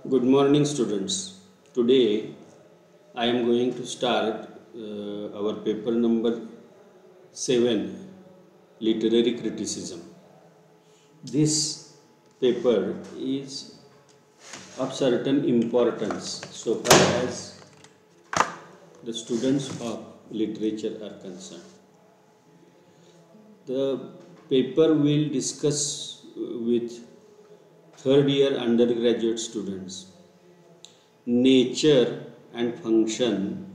Good morning, students. Today I am going to start our paper number 7, Literary Criticism. This paper is of certain importance so far as the students of literature are concerned. The paper will discuss with third year undergraduate students nature and function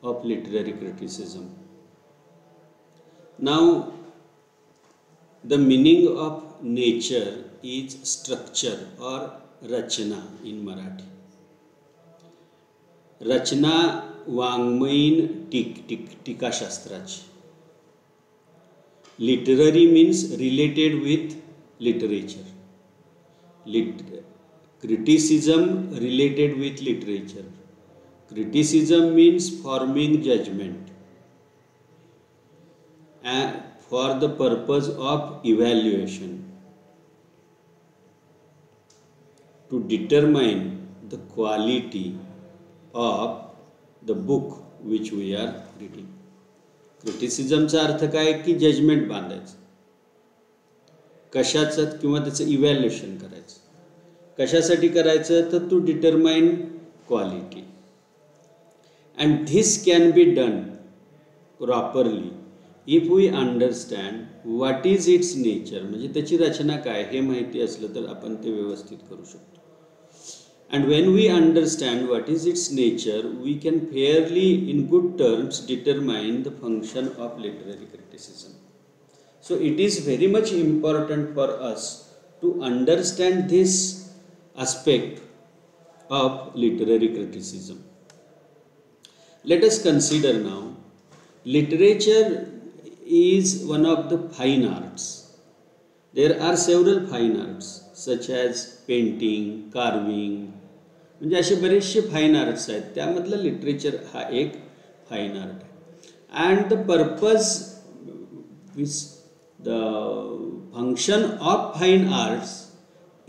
of literary criticism. Now, the meaning of nature is structure or rachna in Marathi. Rachna वाङ्मयीन टीकाशास्त्राची. Literary means related with literature. Criticism related with literature. Criticism means forming judgment and for the purpose of evaluation to determine the quality of the book which we are reading. Criticism चा अर्थ काय की judgement बांधायचं, कशाचं किंवा त्याचं evaluation करायचं. कशासाठी करायचं तर to determine quality, and this can be done properly if we understand what is its nature. म्हणजे त्याची रचना काय हे माहिती असलं तर आपण ते व्यवस्थित करू शकतो. And when we understand what is its nature, we can fairly, in good terms, determine the function of literary criticism. So it is very much important for us to understand this aspect of literary criticism. Let us consider now, literature is one of the fine arts. There are several fine arts such as painting, carving, म्हणजे असे बरेचसे fine arts आहेत. त्यामधलं literature हा एक fine art आहे. And the purpose which the function of fine arts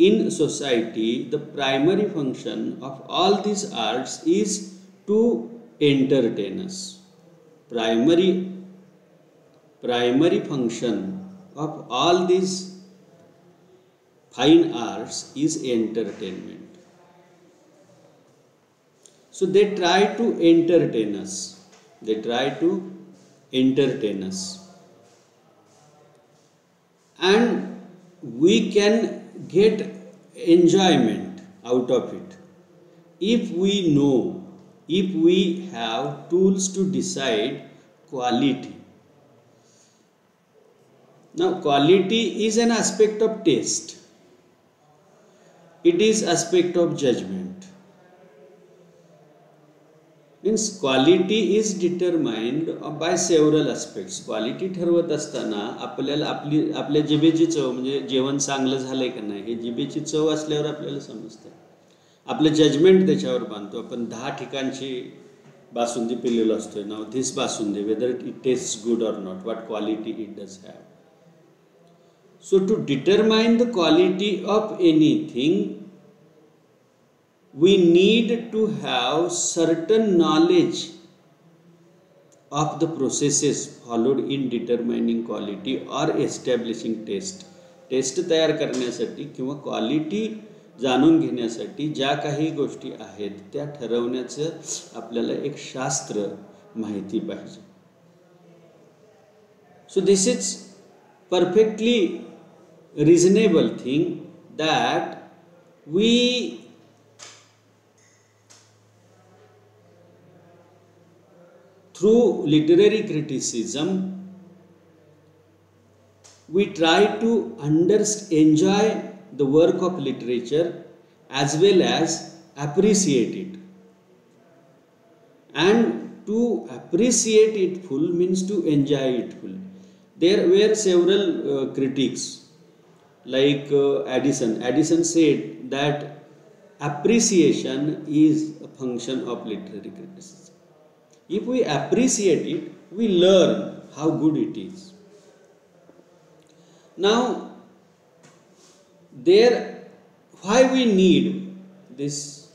in society, the primary function of all these arts is to entertain us. Primary function of all these fine arts is entertainment. So they try to entertain us. And we can get enjoyment out of it if we know, if we have tools to decide quality. Now, quality is an aspect of taste. It is aspect of judgment. Means quality is determined by several aspects. Quality ठरवत असताना आपल्याला आपल्या जिभेची चव, म्हणजे जेवण चांगलं झालंय का नाही हे जिभेची चव असल्यावर आपल्याला समजतं. आपलं जजमेंट त्याच्यावर बांधतो. आपण 10 ठिकाणची बासुंदी पिलेलो असतोय. नाव this basundi, whether it tastes good or not, what quality it does have. So to determine the quality of anything, we need to have certain knowledge of the processes followed in determining quality or establishing taste. Taste तयार करण्यासाठी किंवा quality जाणून घेण्यासाठी ज्या काही गोष्टी आहेत त्या ठरवण्याचं आपल्याला एक शास्त्र माहिती पाहिजे. So this is perfectly reasonable thing that we through literary criticism we try to enjoy the work of literature as well as appreciate it. And to appreciate it full means to enjoy it full. There were several critics like Addison said that appreciation is a function of literary criticism. If we appreciate it, we learn how good it is. Now, why we need this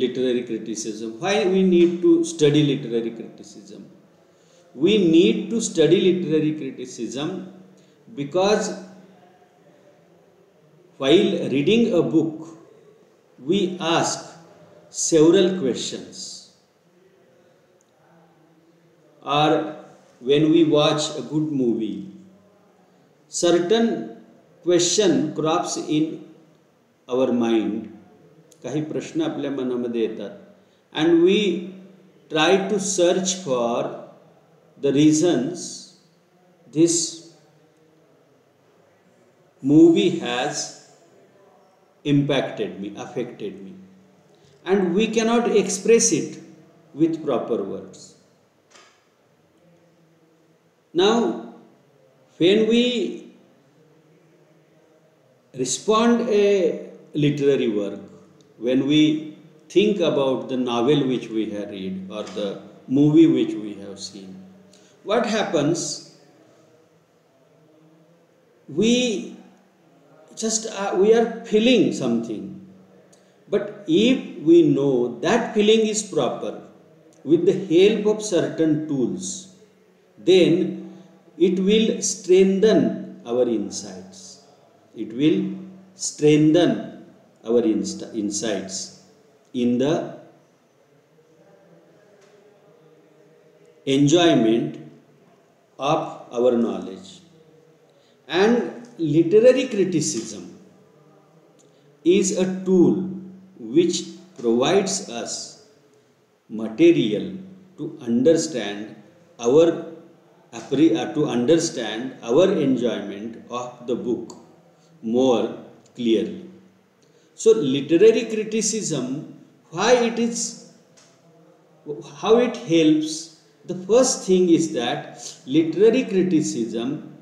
literary criticism. Why we need to study literary criticism? We need to study literary criticism because while reading a book, we ask several questions. Or when we watch a good movie, certain question crops in our mind. काही प्रश्न आपल्या मनामध्ये येतात and we try to search for the reasons this movie has impacted me, affected me, and we cannot express it with proper words. Now, when we respond a literary work, when we think about the novel which we have read or the movie which we have seen, what happens? We are feeling something, but if we know that feeling is proper with the help of certain tools, then it will strengthen our insights. It will strengthen our insights in the enjoyment of our knowledge. And literary criticism is a tool which provides us material to understand our enjoyment of the book more clearly. So literary criticism, how it helps? The first thing is that literary criticism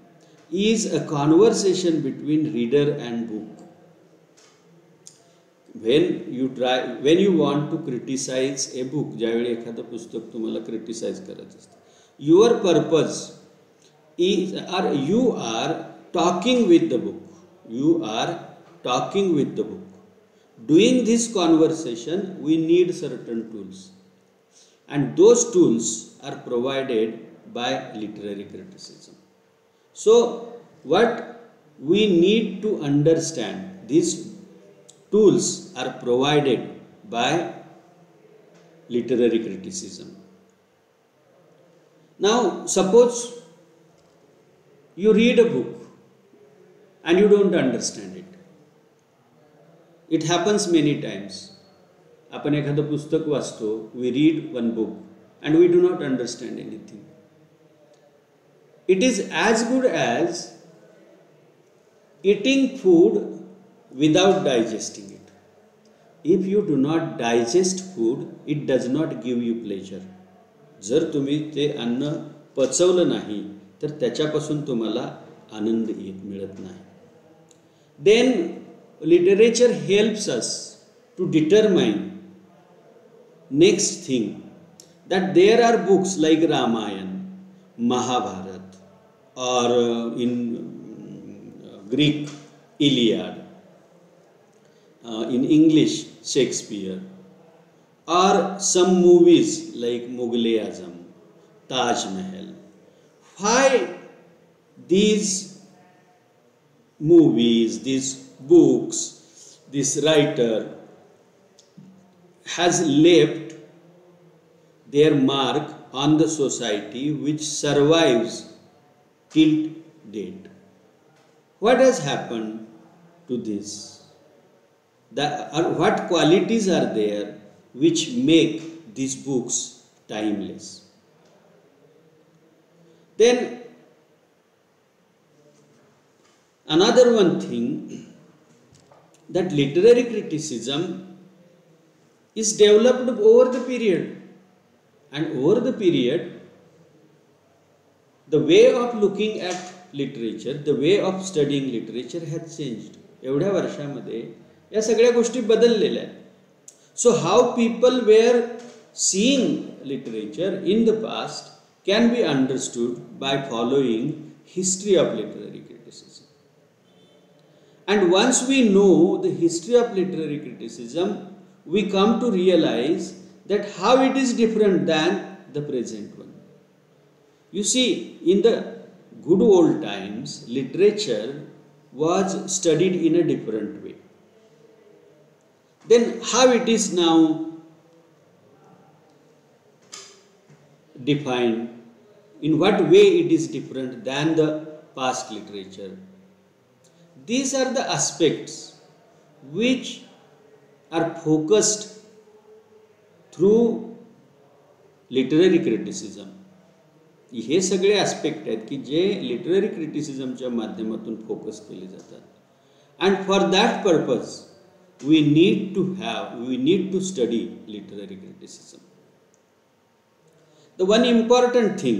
is a conversation between reader and book. When you want to criticize a book, ज्यावेळी एखादं पुस्तक तुम्हाला criticize करायचं असतं, your purpose is, or you are talking with the book. You are talking with the book. Doing this conversation, we need certain tools, and those tools are provided by literary criticism. So, what we need to understand, these tools are provided by literary criticism. Now, suppose you read a book and you don't understand it. It happens many times. आपण एखादं पुस्तक वाचतो, we read one book and we do not understand anything. It is as good as eating food without digesting it. If you do not digest food, it does not give you pleasure. जर तुम्ही ते अन्न पचवलं नाही तर त्याच्यापासून तुम्हाला आनंद मिळत नाही. Then literature helps us to determine next thing, that there are books like Ramayana, Mahabharata, or in Greek Iliad, in English Shakespeare, or some movies like Mughal-e-Azam, Taj Mahal. Why these movies, these books, this writer has left their mark on the society which survives till date? What has happened to this? What qualities are there which make these books timeless? Then another one thing, that literary criticism is developed over the period, and over the period the way of looking at literature, the way of studying literature has changed. एवढ्या वर्षामध्ये या सगळ्या गोष्टी बदललेल्या आहेत. So how people were seeing literature in the past can be understood by following history of literary criticism. And once we know the history of literary criticism, we come to realize that how it is different than the present one. You see, in the good old times, literature was studied in a different way. Then how it is now defined, in what way it is different than the past literature. These are the aspects which are focused through literary criticism. हे सगळे aspect आहेत की जे literary क्रिटिसिझमच्या माध्यमातून focus केले जातात. And for that purpose we need to study literary criticism. The one important thing,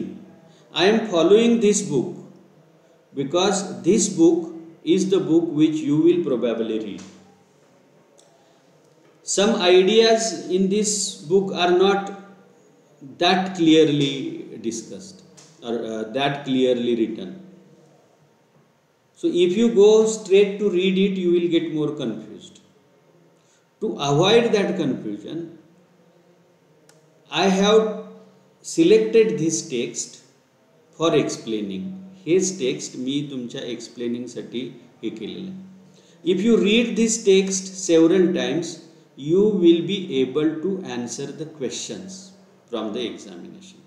I am following this book because this book is the book which you will probably read. Some ideas in this book are not that clearly discussed or that clearly written. So if you go straight to read it, you will get more confused. To avoid that confusion, I have selected this text for explaining. H text मी तुमच्या explaining साठी हे केलेलं आहे. If you read this text several times, you will be able to answer the questions from the examination.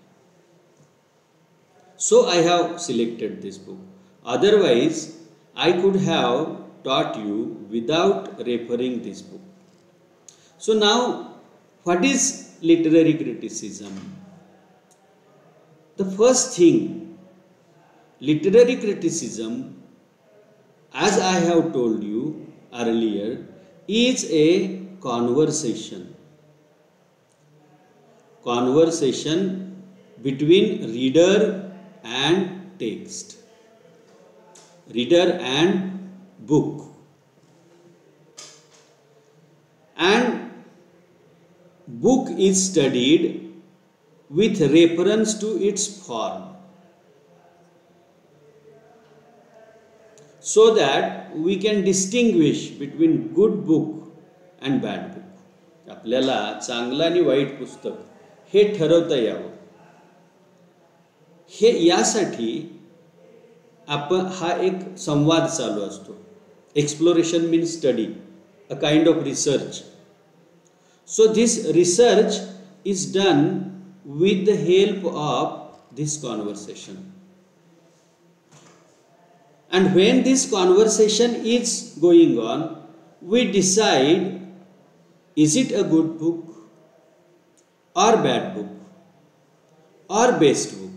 So I have selected this book. Otherwise, I could have taught you without referring this book. So now, what is literary criticism? The first thing, literary criticism, as I have told you earlier, is a conversation. Conversation between reader and text, reader and book. And book is studied with reference to its form, so that we can distinguish between good book and bad book. आपल्याला चांगलं आणि white पुस्तक हे ठरवता यावं, हे यासाठी आपण हा एक संवाद चालू असतो. Exploration means study, a kind of research. So this research is done with the help of this conversation. And when this conversation is going on, we decide, is it a good book or bad book or best book?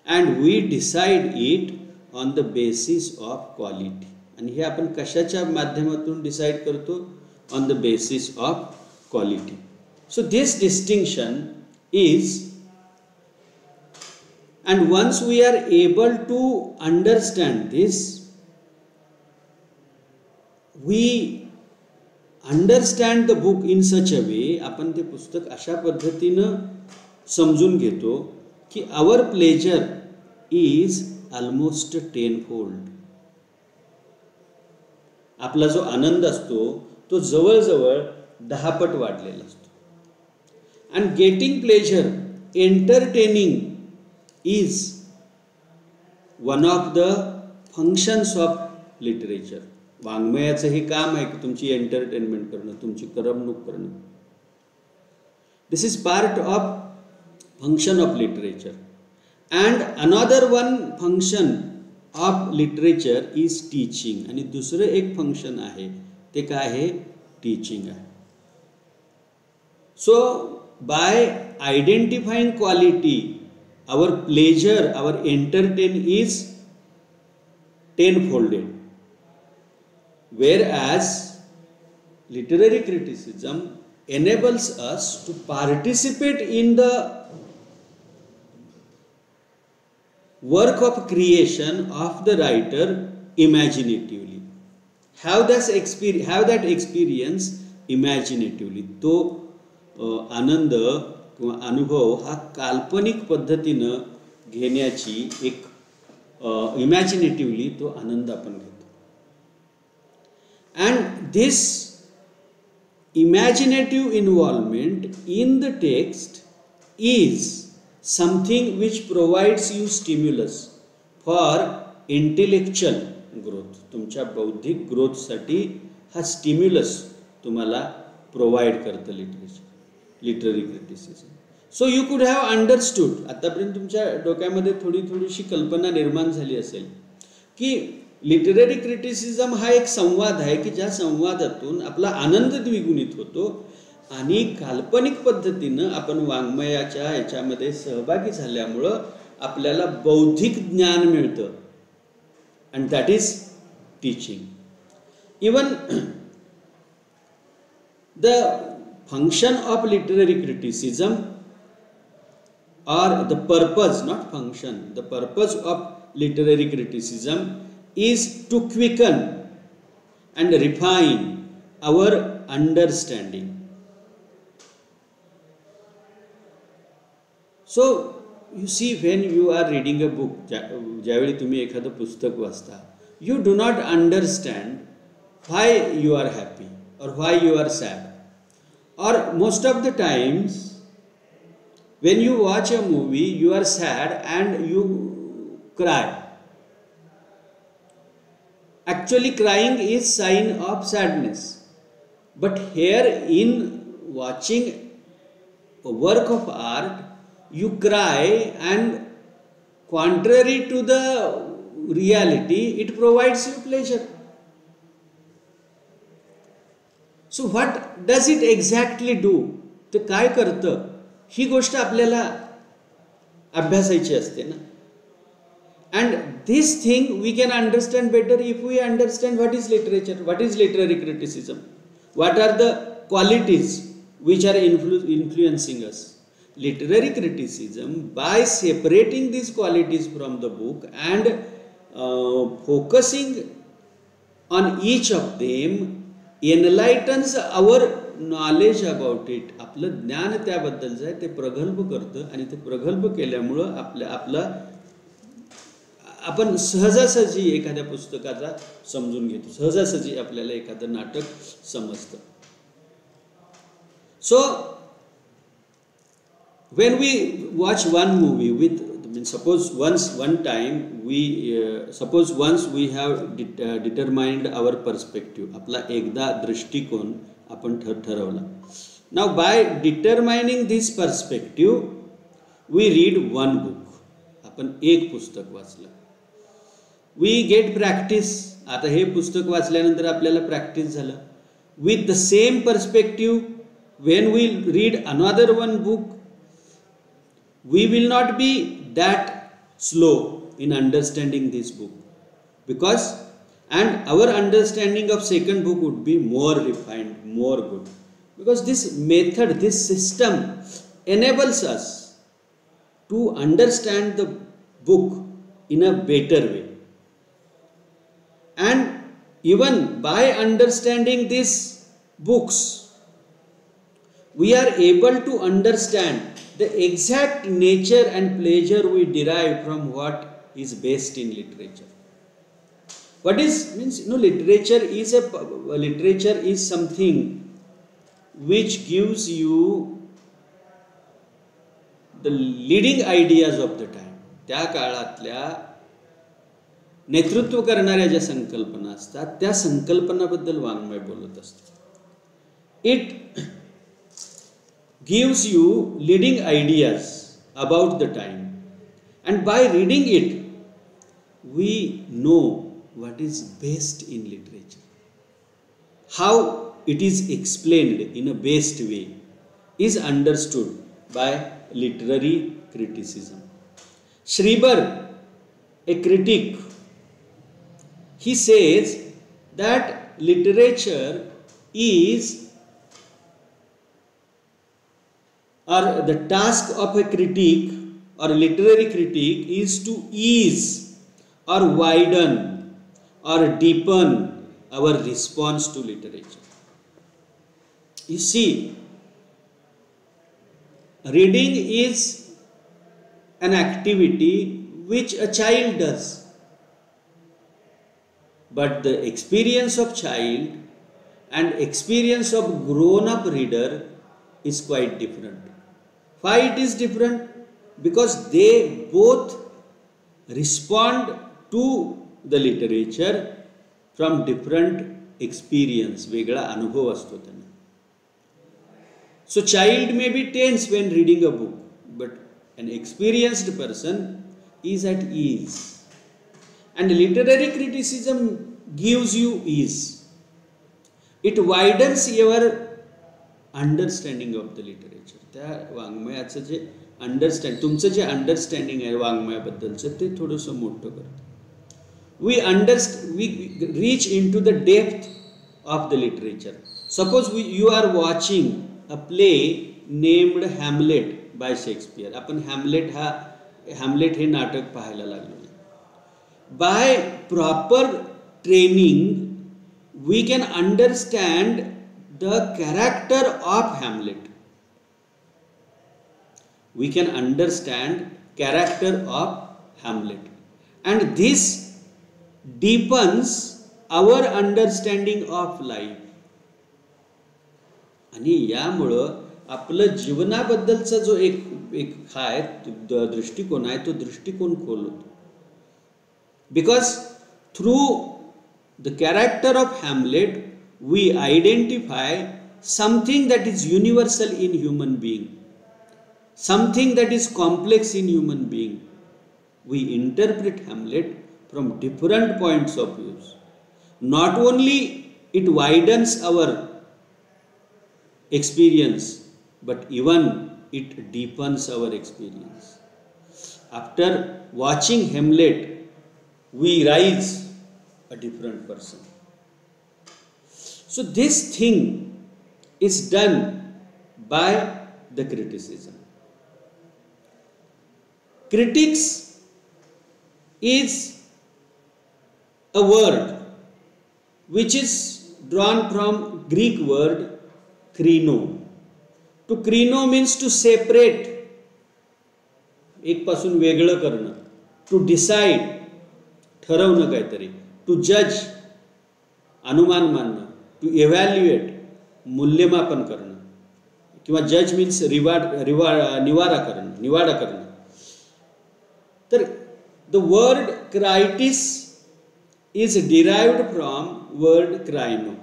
And we decide it on the basis of quality. आणि हे आपण कशाच्या माध्यमातून decide करतो? On the basis of quality. So this distinction is, and once we are able to understand this, we understand the book in such a way, आपण ते पुस्तक अशा पद्धतीनं समजून घेतो की our pleasure is almost 10-fold. आपला जो आनंद असतो तो जवळजवळ 10 पट वाढलेला असतो. And getting pleasure, entertaining is one of the functions of literature. वाङ्मयाचं हे काम आहे की तुमची एंटरटेनमेंट करणं, तुमची करमणूक करणं. This is part of function of literature. And another one function of literature is teaching. आणि दुसरं एक फंक्शन आहे ते काय आहे? टीचिंग आहे. So by identifying quality, our pleasure, our entertain is 10-folded. Whereas literary criticism enables us to participate in the work of creation of the writer imaginatively. Have that experience imaginatively. तो आनंद किंवा अनुभव हा काल्पनिक पद्धतीनं घेण्याची एक इमॅजिनेटिव्हली तो आनंद आपण घेतो. And this imaginative involvement in the text is something which provides you stimulus for intellectual growth. तुमच्या बौद्धिक ग्रोथसाठी हा स्टिम्युलस तुम्हाला प्रोव्हाइड करतं literary criticism. So you could have understood, आतापर्यंत तुमच्या डोक्यामध्ये थोडीशी कल्पना निर्माण झाली असेल की लिटररी क्रिटिसिझम हा एक संवाद आहे की ज्या संवादातून आपला आनंद द्विगुणित होतो आणि काल्पनिक पद्धतीनं आपण वाङ्मयाच्या ह्याच्यामध्ये सहभागी झाल्यामुळं आपल्याला बौद्धिक ज्ञान मिळतं. And that is teaching. Even the function of literary criticism or the purpose, not function, the purpose of literary criticism is to quicken and refine our understanding. So you see, when you are reading a book, ज्यावेळी तुम्ही एखादं पुस्तक वाचता, you do not understand why you are happy or why you are sad, or most of the times when you watch a movie, you are sad and you cry. Actually, crying is sign of sadness. But here, in watching a work of art, you cry, and contrary to the reality, it provides you pleasure. So, what does it exactly do? ते काय करतं? ही गोष्ट आपल्याला अभ्यासायची असते ना. And this thing we can understand better if we understand what is literature, what is literary criticism, what are the qualities which are influencing us. Literary criticism, by separating these qualities from the book and focusing on each of them, enlightens our knowledge about it. आपलं ज्ञान त्याबद्दलचं आहे ते प्रगल्भ करतं आणि ते प्रगल्भ केल्यामुळं आपण सहजासहजी एखाद्या पुस्तकाचा समजून घेतो, सहजासहजी आपल्याला एखादं नाटक समजतं. सो when we watch one movie with, suppose once we have determined our perspective, आपला एकदा दृष्टिकोन आपण ठरवला. Now by determining this perspective, we read one book. आपण एक पुस्तक वाचलं. We get practice. आता हे पुस्तक वाचल्यानंतर आपल्याला प्रॅक्टिस झालं. With the same perspective, when we read another one book, we will not be that slow in understanding this book, because and our understanding of second book would be more refined, more good, because this method, this system enables us to understand the book in a better way. And even by understanding these books, we are able to understand the exact nature and pleasure we derive from what is best in literature. What is means, literature is something which gives you the leading ideas of the time. त्या काळातल्या नेतृत्व करणाऱ्या ज्या संकल्पना असतात त्या संकल्पनाबद्दल वाङ्मय बोलत असतो. It gives you leading ideas about the time, and by reading it we know what is best in literature. How it is explained in a best way is understood by literary criticism. Schreiber, a critic, he says that literature is, or the task of a critic or a literary critic is to ease or widen or deepen our response to literature. You see, reading is an activity which a child does, but the experience of child and experience of grown-up reader is quite different. Why it is different? Because they both respond to the literature from different experience. वेगळा अनुभव असतो त्यांना. So child may be tense when reading a book, but an experienced person is at ease. And literary criticism gives you ease. It widens your understanding of the literature. त्या वाङ्मयाचं जे तुमचं जे understanding आहे वाङ्मयाबद्दलचं ते थोडंसं मोठं करतं. we reach into the depth of the literature. Suppose you are watching a play named Hamlet by Shakespeare. आपण Hamlet हे नाटक पाहायला लागलो. By proper training we can understand the character of Hamlet. We can understand character of Hamlet, and this deepens our understanding of life. आणि यामुळं आपलं जीवनाबद्दलचा जो एक दृष्टिकोन आहे तो दृष्टिकोन खोल होतो. Because through the character of Hamlet we identify something that is universal in human being, something that is complex in human being. We interpret Hamlet from different points of view. Not only it widens our experience, but even it deepens our experience. After watching Hamlet, we rise a different person. So this thing is done by the criticism. Critics is a word which is drawn from Greek word krino. To krino means to separate, एक पासून वेगळं करणं. To decide, ठरवणं काहीतरी. To judge, अनुमान मानणं. To evaluate, मूल्यमापन करणं. किंवा judge means निवाडा करणं. तर the word critis is derived from word crino,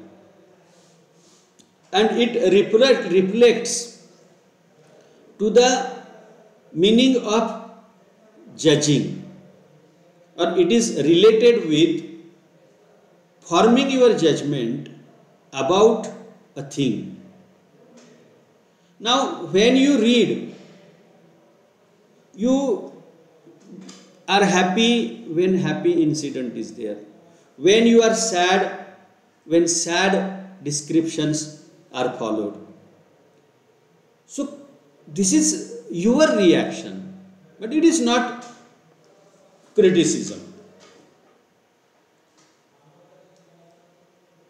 and it reflects to the meaning of judging, or it is related with forming your judgment about a thing. Now when you read, you are happy when happy incident is there. When you are sad, when sad descriptions are followed. So this is your reaction, but it is not criticism.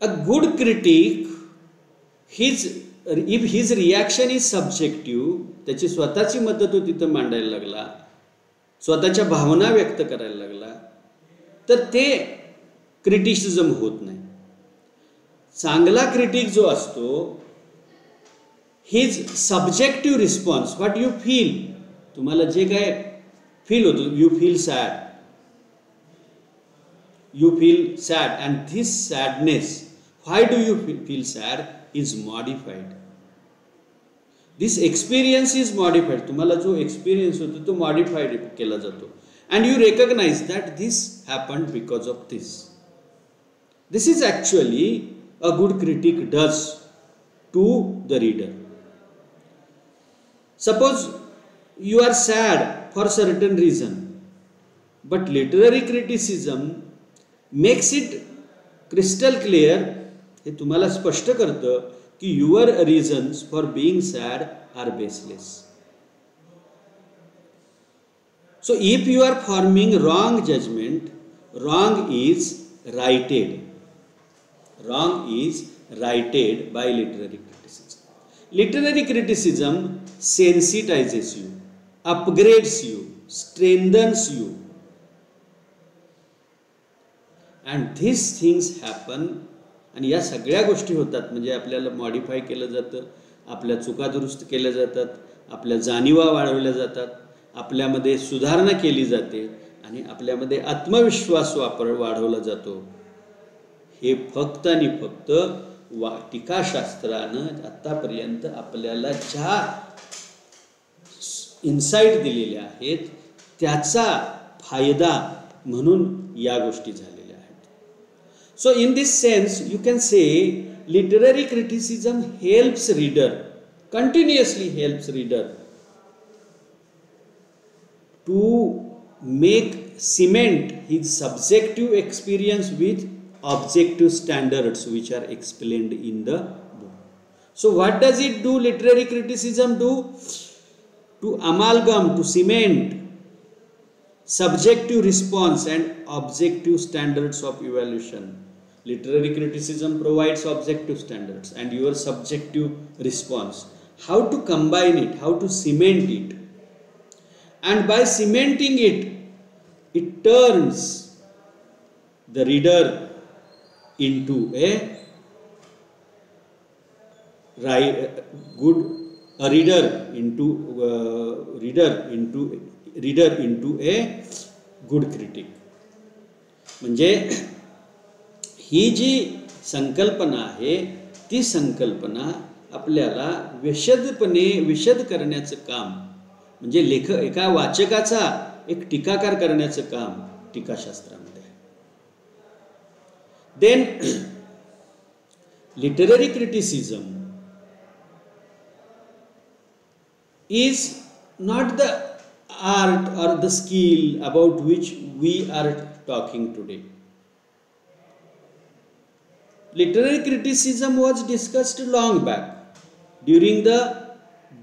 A good critic, if his reaction is subjective, त्याची स्वतःची मत तो तिथं मांडायला लागला, स्वतःच्या भावना व्यक्त करायला लागला, तर ते क्रिटिसिझम होत नाही. चांगला क्रिटिक जो असतो, his subjective response, what you feel, तुम्हाला जे काय फील होतं, you feel sad, and this sadness, why do you feel sad, is modified. This experience is modified. तुम्हाला जो एक्सपिरियन्स होतो तो मॉडिफाईड केला जातो. And you recognise that this happened because of this. This is actually a good critic does to the reader. Suppose you are sad for certain reason, but literary criticism makes it crystal clear. हे तुम्हाला स्पष्ट करतं की your reasons for being sad are baseless. So if you are forming wrong judgment, wrong is righted. Wrong is righted by literary criticism. Literary criticism sensitizes you, upgrades you, strengthens you. And these things happen आणि या सगळ्या गोष्टी होतात म्हणजे आपल्याला modify केलं जातं, आपल्या चुका दुरुस्त केल्या जातात, आपल्या जाणीवा वाढवल्या जातात, आपल्यामध्ये सुधारणा केली जाते आणि आपल्यामध्ये आत्मविश्वास वाढवला जातो. हे फक्त आणि फक्त टीकाशास्त्रानं आतापर्यंत आपल्याला ज्या इन्साइट दिलेल्या आहेत त्याचा फायदा म्हणून या गोष्टी झालेल्या आहेत. So in this sense you can say literary criticism helps reader, continuously helps reader to cement his subjective experience with objective standards which are explained in the book. So what does it do, literary criticism do? To amalgam, to cement subjective response and objective standards of evaluation. Literary criticism provides objective standards and your subjective response. How to combine it, how to cement it, and by cementing it, it turns the reader into a reader into a good critic. म्हणजे ही जी संकल्पना आहे ती संकल्पना आपल्याला विशद करण्याचं काम म्हणजे एका वाचकाचा एक टीकाकार करण्याचं काम टीकाशास्त्रामध्ये आहे. Then literary criticism is not the art or the skill about which we are talking today. Literary criticism was discussed long back during the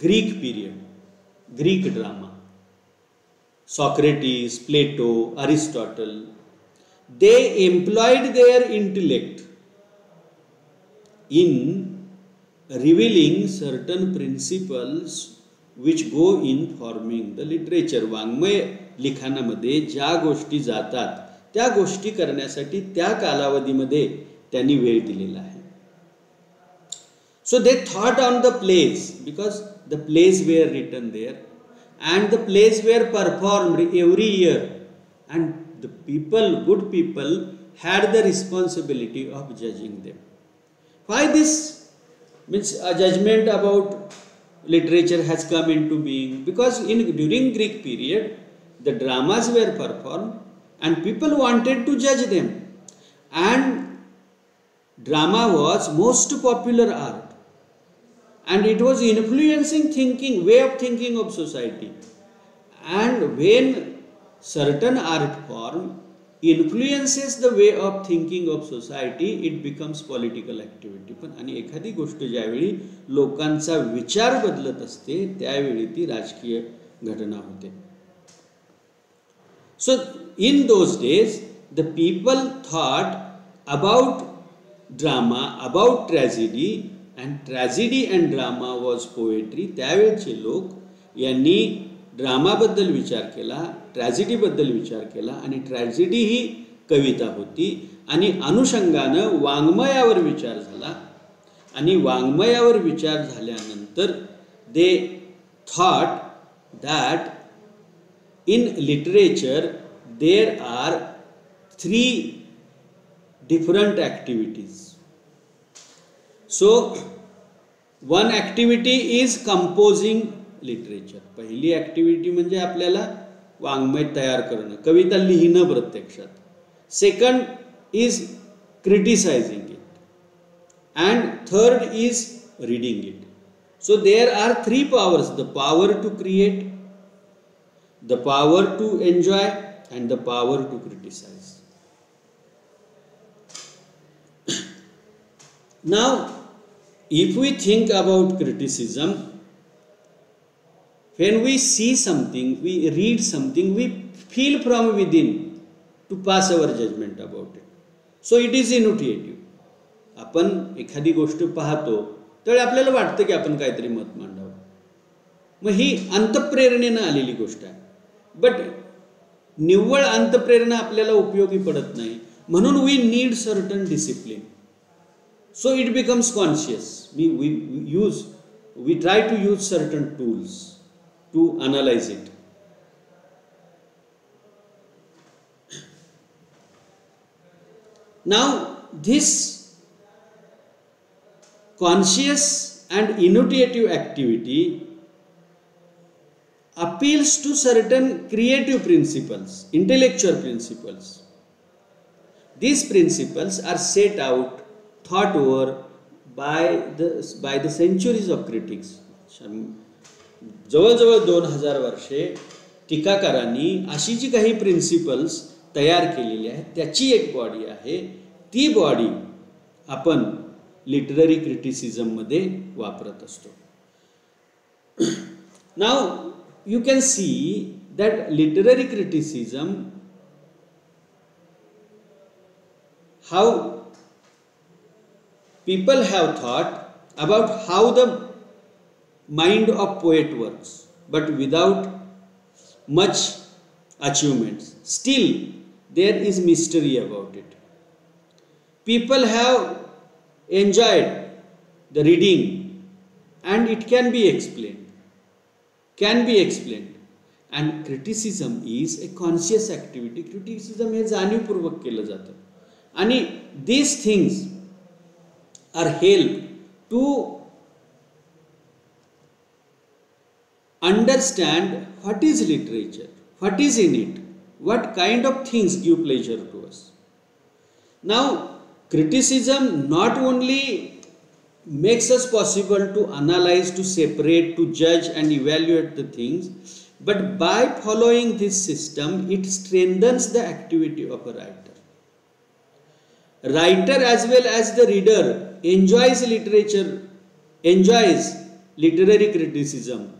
Greek period, Greek drama. Socrates, Plato, Aristotle, they employed their intellect in revealing certain principles which go in forming the literature. वाङ्मय लिखाणामध्ये ज्या गोष्टी जातात त्या गोष्टी करण्यासाठी त्या कालावधीमध्ये त्यांनी वेळ दिलेला आहे. So they thought on the plays because the plays were written there and the plays were performed every year and the people, good people, had the responsibility of judging them. Why this means a judgment about literature has come into being? Because during Greek period the dramas were performed and people wanted to judge them, and drama was most popular art and it was influencing way of thinking of society. And when certain art form influences the way of thinking of society, it becomes political activity. पण आणि एखादी गोष्ट ज्यावेळी लोकांचा विचार बदलत असते त्यावेळी ती राजकीय घटना होते. So in those days the people thought about drama, about tragedy, and tragedy and drama was poetry. त्यावेळचे लोक यांनी ड्रामाबद्दल विचार केला, ट्रॅजेडीबद्दल विचार केला आणि ट्रॅजेडी ही कविता होती आणि अनुषंगानं वाङ्मयावर विचार झाला आणि वाङ्मयावर विचार झाल्यानंतर they thought that in literature there are 3 different activities. So one activity is composing literature. पहिली ऍक्टिव्हिटी म्हणजे आपल्याला वाङ्मय तयार करणं, कविता लिहिणं प्रत्यक्षात. Second is criticising it and third is reading it. So there are 3 powers: the power to create, the power to enjoy, and the power to criticize. Now if we think about criticism, when we see something, we read something, we feel from within to pass our judgment about it. So it is intuitive. आपण एखादी गोष्ट पाहतो तर आपल्याला वाटतं की आपण काहीतरी मत मांडावं, मग ही अंतःप्रेरणेने आलेली गोष्ट आहे. बट निव्वळ अंतःप्रेरणा आपल्याला उपयोगी पडत नाही, म्हणून we need certain discipline. So it becomes conscious. We try to use certain tools to analyze it. Now, this conscious and innovative activity appeals to certain creative principles, intellectual principles. These principles are set out, thought over by the centuries of critics. जवळजवळ 2000 वर्षे टीकाकारांनी अशी जी काही principles तयार केलेली आहेत त्याची एक body आहे. ती बॉडी आपण लिटररी क्रिटिसिझम मध्ये वापरत असतो. Now you can see that literary criticism, how people have thought about how the mind of poet works, but without much achievements. Still, there is mystery about it. People have enjoyed the reading and it can be explained. And criticism is a conscious activity. Criticism हे जाणीवपूर्वक केलं जातं. आणि these things are help to understand what is literature, what is in it, what kind of things give pleasure to us. Now, criticism not only makes us possible to analyze, to separate, to judge and evaluate the things, but by following this system, it strengthens the activity of a writer. Writer as well as the reader enjoys literary criticism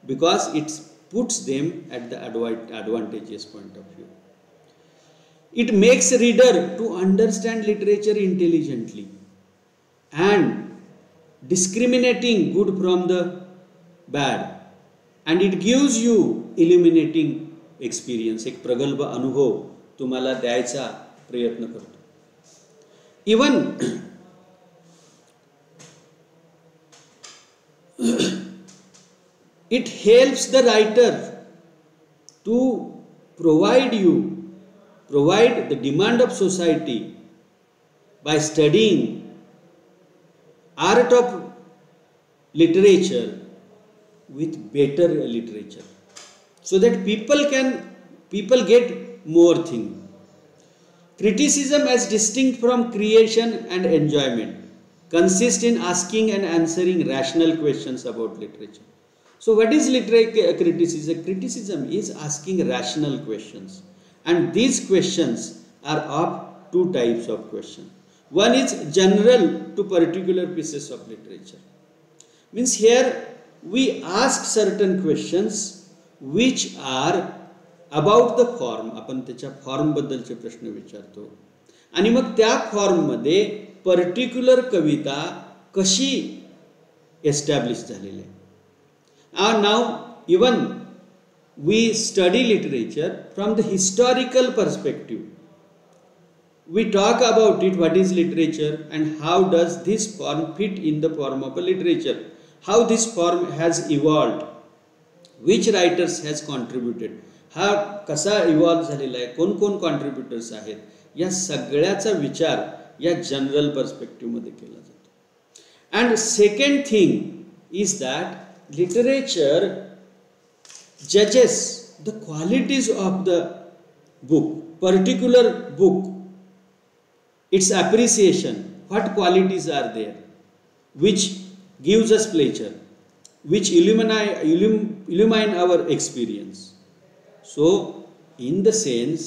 because it puts them at the advantageous point of view. It makes reader to understand literature intelligently and discriminating good from the bad, and it gives you illuminating experience. एक प्रगल्भ अनुभव तुम्हाला द्यायचा प्रयत्न करतो. Even it helps the writer to provide the demand of society by studying art of literature with better literature, so that people get more thing. Criticism as distinct from creation and enjoyment consists in asking and answering rational questions about literature. So what is literary criticism? Criticism is asking rational questions, and these questions are of two types of questions. One is general to particular pieces of literature. Means here we ask certain questions which are about the form. आपण त्याच्या form बद्दलचे प्रश्न विचारतो आणि मग त्या form मध्ये particular कविता कशी establish झालेली आहे. Now even we study literature from the historical perspective. We talk about it, what is literature and how does this form fit in the form of a literature, how this form has evolved, which writers has contributed, हा कसा evolve झालेला आहे, कोण कोण contributors आहेत, या सगळ्याचा विचार या जनरल पर्स्पेक्टिव्ह मध्ये केला जातो. And second thing is that literature जजेस the qualities of the book, particular book, its appreciation, what qualities are there which gives us pleasure, which illumine our experience. So in the sense,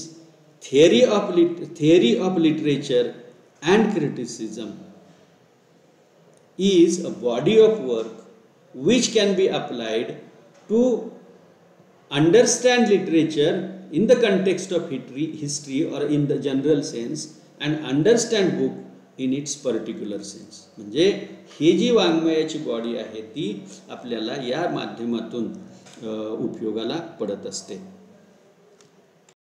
theory of literature and criticism is a body of work which can be applied to understand literature in the context of history or in the general sense, and understand book in its particular sense. म्हणजे ही जी वाङ्मयाची body आहे ती आपल्याला या माध्यमातून उपयोगाला पडत असते.